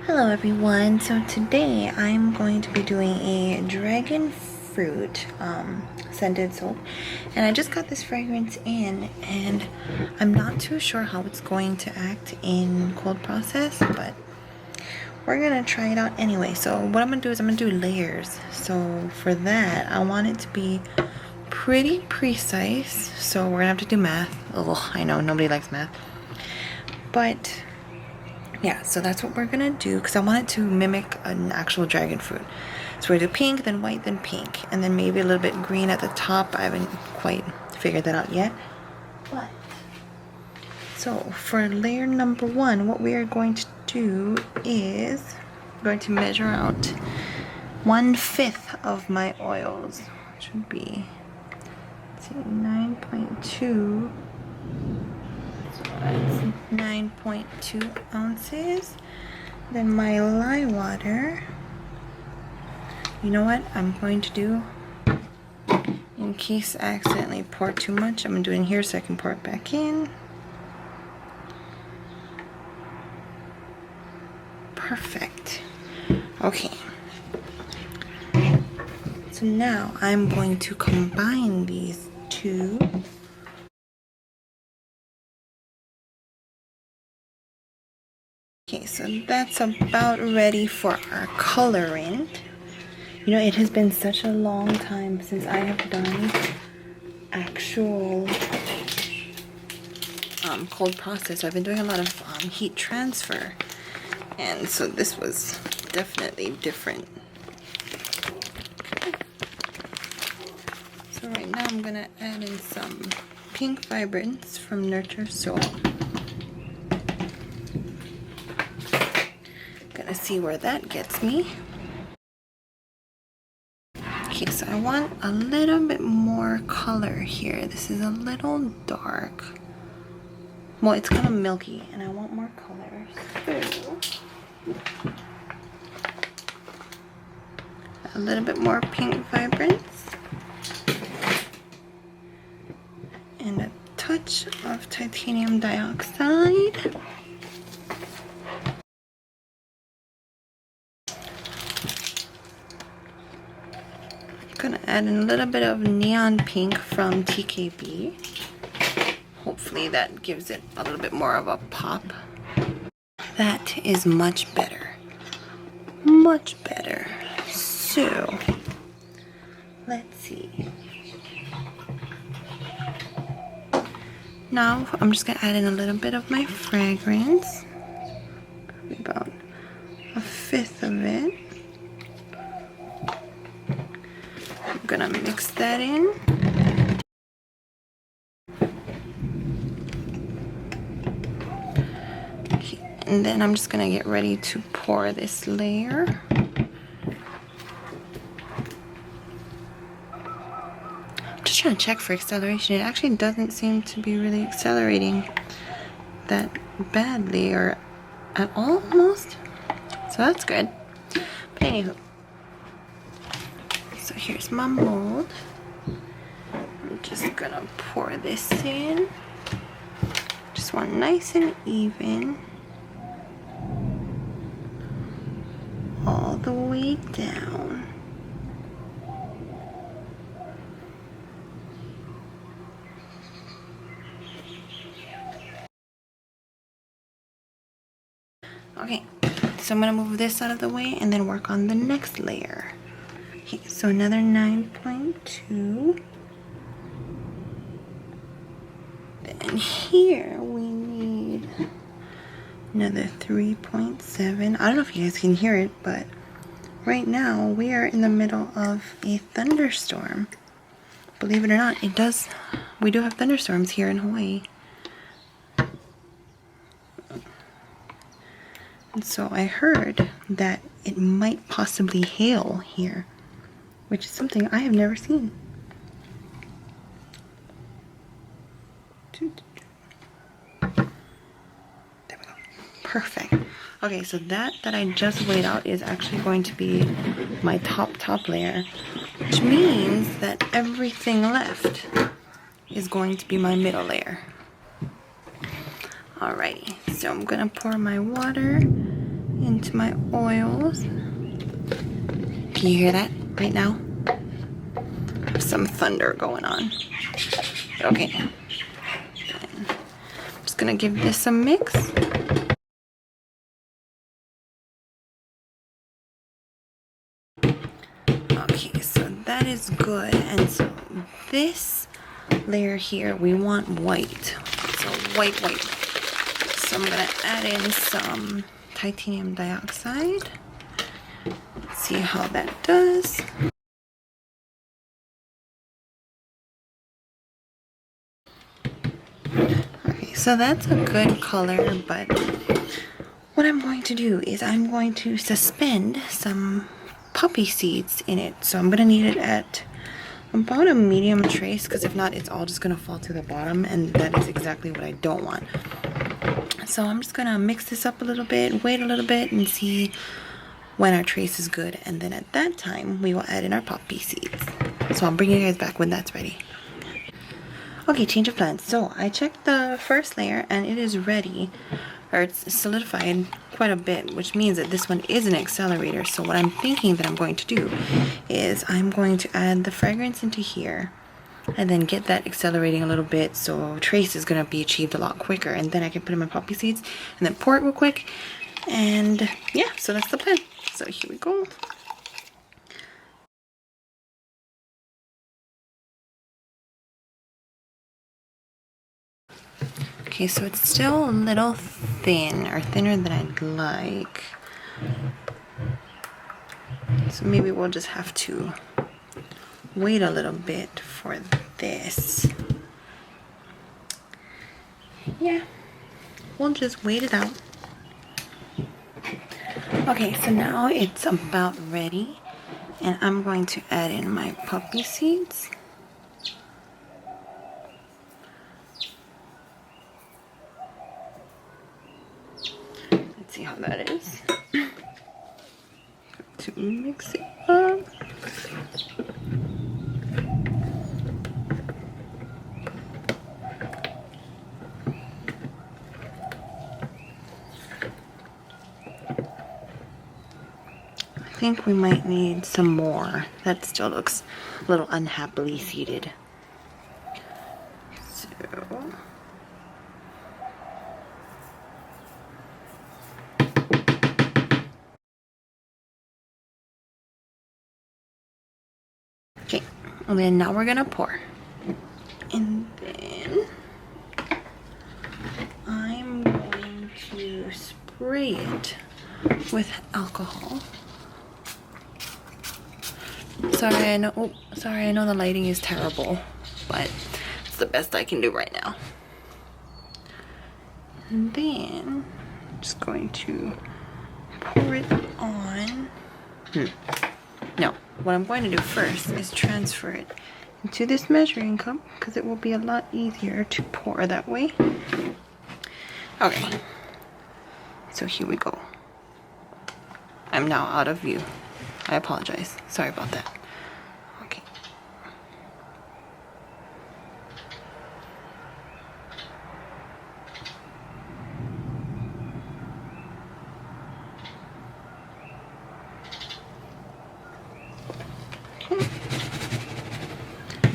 Hello everyone, so today I'm going to be doing a dragon fruit scented soap, and I just got this fragrance in and I'm not too sure how it's going to act in cold process, but we're gonna try it out anyway. So what I'm gonna do is I'm gonna do layers. So for that I want it to be pretty precise, so we're gonna have to do math. Oh, I know nobody likes math, but yeah, so that's what we're gonna do because I want it to mimic an actual dragon fruit. So we're gonna do pink, then white, then pink, and then maybe a little bit green at the top. I haven't quite figured that out yet. But so for layer number one, what we are going to do is I'm going to measure out 1/5 of my oils, which would be, let's see, 9.2. That's 9.2 ounces. Then my lye water, you know what I'm going to do, in case I accidentally pour too much, I'm going to do it in here so I can pour it back in. Perfect. Okay. So now I'm going to combine these two. Okay, so that's about ready for our coloring. You know, it has been such a long time since I have done actual cold process. I've been doing a lot of heat transfer, and so this was definitely different. So right now I'm gonna add in some pink vibrance from Nurture Soap. Gonna see where that gets me. Okay, so I want a little bit more color here. This is a little dark. Well, it's kind of milky, and I want more color. So a little bit more pink vibrance. And a touch of titanium dioxide. Gonna add in a little bit of neon pink from TKB. Hopefully that gives it a little bit more of a pop. That is much better. Much better. So, let's see. Now I'm just gonna add in a little bit of my fragrance. Probably about 1/5 of it. I'm gonna mix that in. Okay, and then I'm just gonna get ready to pour this layer. I'm just trying to check for acceleration. It actually doesn't seem to be really accelerating that badly or at all, almost. So that's good. But anywho. So here's my mold. I'm just gonna pour this in. Just want nice and even. All the way down. Okay, so I'm gonna move this out of the way and then work on the next layer. Okay, so another 9.2. Then here we need another 3.7. I don't know if you guys can hear it, but right now we are in the middle of a thunderstorm. Believe it or not, we do have thunderstorms here in Hawaii. And so I heard that it might possibly hail here, which is something I have never seen. There we go. Perfect. Okay, so that I just weighed out is actually going to be my top layer, which means that everything left is going to be my middle layer. Alrighty, so I'm gonna pour my water into my oils. Can you hear that right now? There's some thunder going on. Okay. I'm just gonna give this a mix. Okay, so that is good. And so this layer here, we want white. So white. So I'm gonna add in some titanium dioxide. See how that does. Okay, so that's a good color, but what I'm going to do is I'm going to suspend some poppy seeds in it. So I'm gonna need it at about a medium trace, because if not, it's all just gonna fall to the bottom, and that is exactly what I don't want. So I'm just gonna mix this up a little bit, wait a little bit, and see when our trace is good, and then at that time we will add in our poppy seeds. So I'll bring you guys back when that's ready. Okay, change of plans. So I checked the first layer and it is ready, or it's solidified quite a bit, which means that this one is an accelerator. So what I'm thinking that I'm going to do is I'm going to add the fragrance into here and then get that accelerating a little bit, so trace is going to be achieved a lot quicker, and then I can put in my poppy seeds and then pour it real quick. And yeah, so that's the plan. So here we go. Okay, so it's still a little thin, or thinner than I'd like. So maybe we'll just have to wait a little bit for this. Yeah, we'll just wait it out. Okay, so now it's about ready, and I'm going to add in my poppy seeds. Let's see how that is. To mix it up. I think we might need some more. That still looks a little unhappily seated. So okay, and then now we're gonna pour. And then I'm going to spray it with alcohol. Sorry, I know the lighting is terrible, but it's the best I can do right now. And then I'm just going to pour it on. No, what I'm going to do first is transfer it into this measuring cup, because it will be a lot easier to pour that way. Okay, so here we go. I'm now out of view. I apologize. Sorry about that. Okay.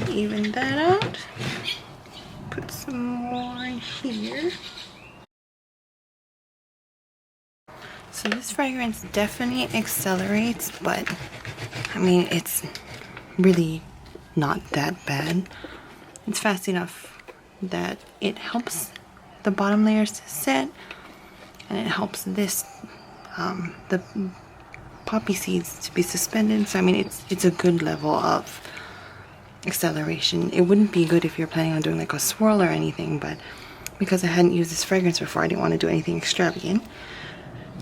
Even that out. Put some more in here. So this fragrance definitely accelerates, but I mean, it's really not that bad. It's fast enough that it helps the bottom layers to set, and it helps this, the poppy seeds to be suspended. So I mean, it's a good level of acceleration. It wouldn't be good if you're planning on doing like a swirl or anything, but because I hadn't used this fragrance before, I didn't want to do anything extravagant.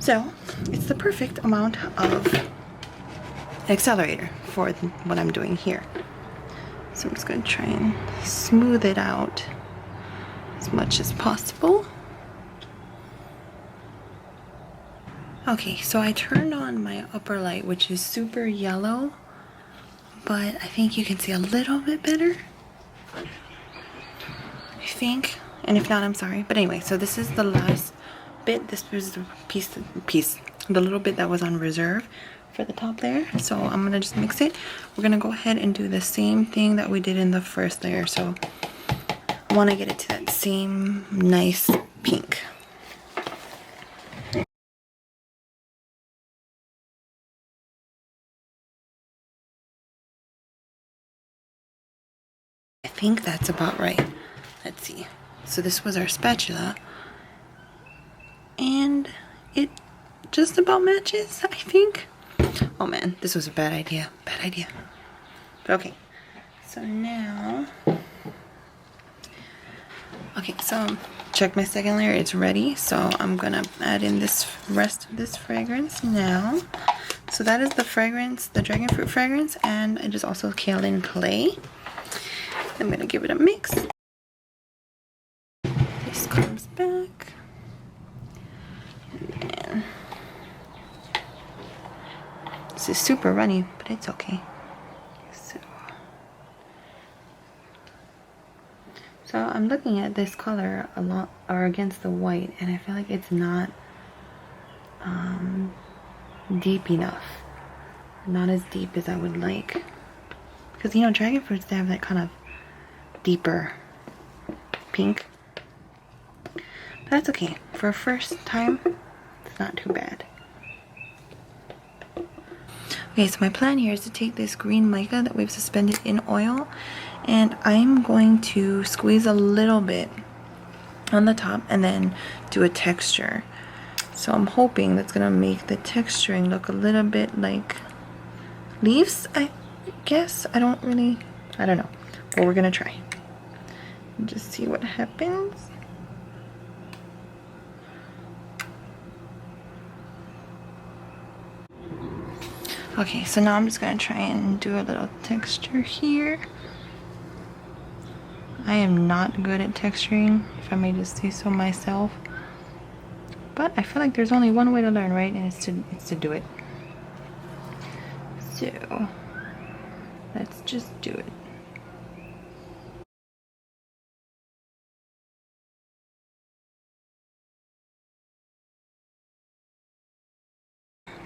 So it's the perfect amount of accelerator for what I'm doing here. So I'm just going to try and smooth it out as much as possible. Okay, so I turned on my upper light, which is super yellow, but I think you can see a little bit better, I think. And if not, I'm sorry. But anyway, so this is the last bit. This is the piece, the little bit that was on reserve for the top there. So I'm gonna just mix it. We're gonna go ahead and do the same thing that we did in the first layer. So I want to get it to that same nice pink. I think that's about right. Let's see. So this was our spatula, and it just about matches, I think. Oh man, this was a bad idea. Bad idea. But okay. So now, okay, so check my second layer, it's ready. So I'm gonna add in this rest of this fragrance now. So that is the fragrance, the dragon fruit fragrance, and it is also kaolin clay. I'm gonna give it a mix. This comes back. And this is super runny, but it's okay. So I'm looking at this color a lot, or against the white, and I feel like it's not deep enough. Not as deep as I would like. Because, you know, dragon fruits, they have that kind of deeper pink. But that's okay. For a first time, it's not too bad. Okay, so my plan here is to take this green mica that we've suspended in oil, and I'm going to squeeze a little bit on the top and then do a texture. So I'm hoping that's gonna make the texturing look a little bit like leaves, I guess. I don't know. But we're gonna try. Just see what happens. Okay, so now I'm just gonna try and do a little texture here. I am not good at texturing, if I may just say so myself. But I feel like there's only one way to learn, right? And it's to do it. So let's just do it.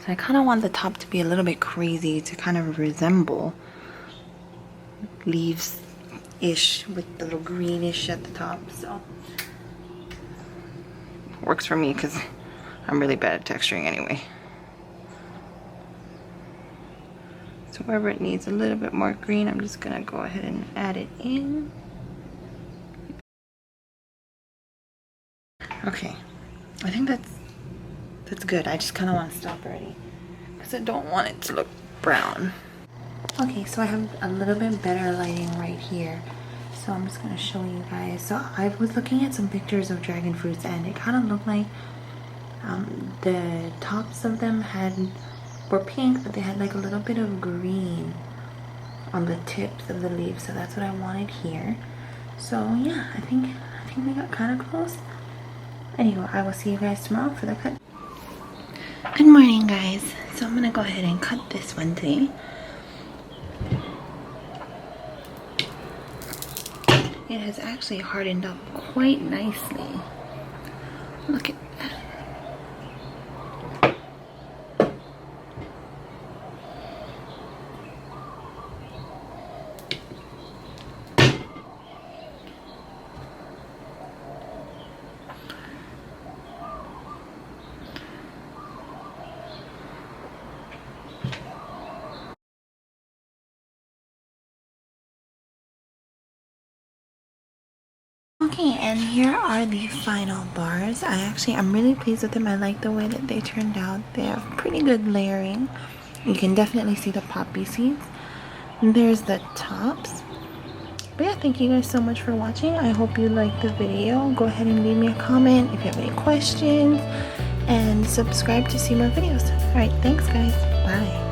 So I kind of want the top to be a little bit crazy, to kind of resemble leaves-ish with the little greenish at the top. So works for me because I'm really bad at texturing anyway. So wherever it needs a little bit more green, I'm just gonna go ahead and add it in. Okay, I think that's good. I just kind of want to stop already because I don't want it to look brown. Okay, so I have a little bit better lighting right here, so I'm just going to show you guys. So I was looking at some pictures of dragon fruits, and it kind of looked like the tops of them were pink, but they had like a little bit of green on the tips of the leaves. So that's what I wanted here. So yeah, I think we got kind of close. Anyway, I will see you guys tomorrow for the cut. Good morning, guys. So I'm gonna go ahead and cut this one today. It has actually hardened up quite nicely. Look at that. Okay, and here are the final bars. I'm really pleased with them. I like the way that they turned out. They have pretty good layering. You can definitely see the poppy seeds. And there's the tops. But yeah, thank you guys so much for watching. I hope you liked the video. Go ahead and leave me a comment if you have any questions. And subscribe to see more videos. Alright, thanks guys. Bye.